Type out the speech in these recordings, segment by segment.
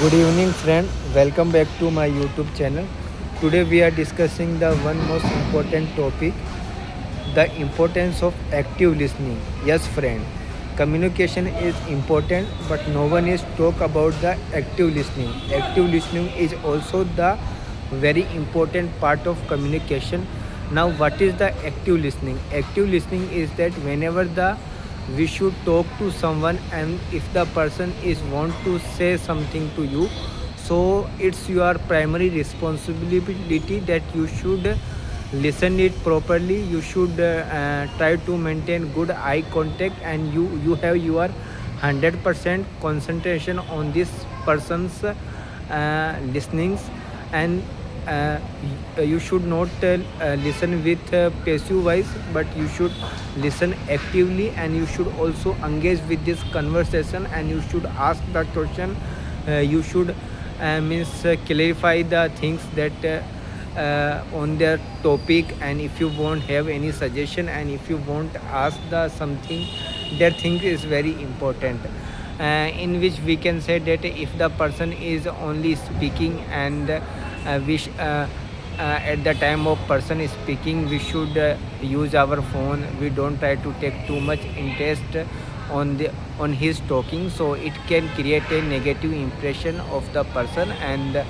Good evening, friend. Welcome back to my YouTube channel. Today we are discussing the one most important topic, the importance of active listening. Yes, friend. Communication is important, but no one is talk about the active listening. Active listening is also the very important part of communication. Now, what is the active listening? Active listening is that whenever the we should talk to someone, and if the person is want to say something to you, so it's your primary responsibility that you should listen it properly. You should try to maintain good eye contact, and you have your 100% concentration on this person's listenings. And you should not listen with passive voice, but you should listen actively, and you should also engage with this conversation, and you should ask the question. You should means clarify the things that on their topic, and if you won't have any suggestion, and if you won't ask the something, that thing is very important. In which we can say that if the person is only speaking, and wish at the time of person is speaking, we should use our phone. We don't try to take too much interest on his talking, so it can create a negative impression of the person, and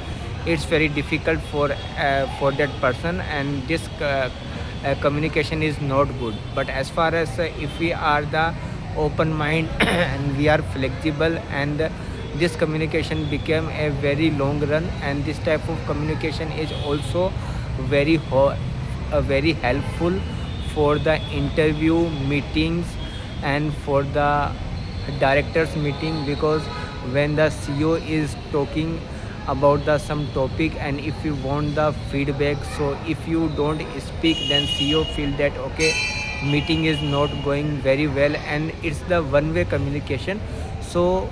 it's very difficult for that person, and this communication is not good. But as far as if we are the open mind and we are flexible, and this communication became a very long run, and this type of communication is also very helpful for the interview meetings and for the directors meeting, because when the CEO is talking about the some topic, and if you want the feedback, so if you don't speak, then CEO feel that okay, meeting is not going very well, and it's the one way communication. So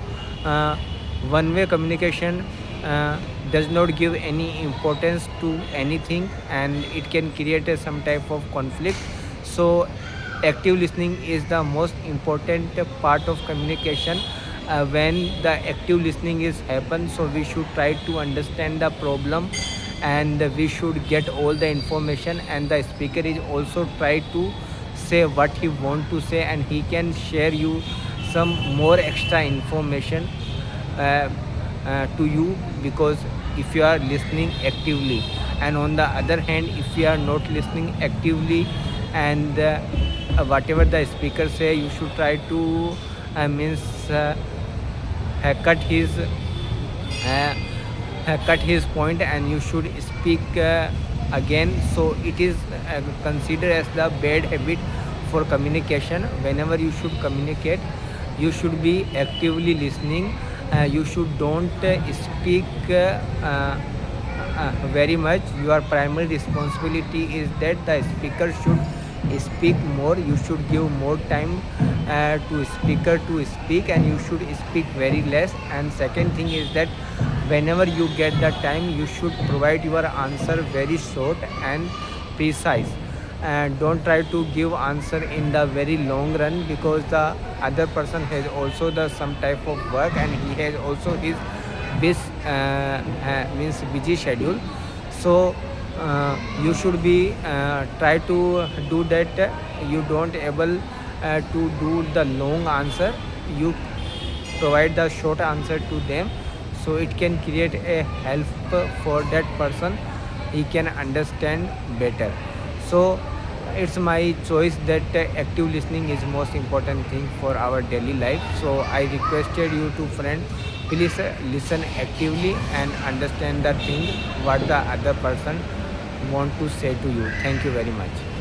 one way communication does not give any importance to anything, and it can create some type of conflict. So active listening is the most important part of communication. When the active listening is happen, so we should try to understand the problem, and we should get all the information, and the speaker is also try to say what he want to say, and he can share you some more extra information uh, to you, because if you are listening actively. And on the other hand, if you are not listening actively, and whatever the speaker say, you should try to means cut his cut his point, and you should speak again. So it is considered as the bad habit for communication. Whenever you should communicate, you should be actively listening. You should don't speak very much. Your primary responsibility is that the speaker should speak more. You should give more time to speaker to speak, and you should speak very less. And second thing is that whenever you get the time, you should provide your answer very short and precise, and don't try to give answer in the very long run, because the other person has also the some type of work, and he has also his this means busy schedule. So you should be try to do that. You don't able to do the long answer. You provide the short answer to them, so it can create a help for that person. He can understand better. So it's my choice that active listening is most important thing for our daily life. So I requested you to friend, please listen actively and understand the thing what the other person want to say to you. Thank you very much.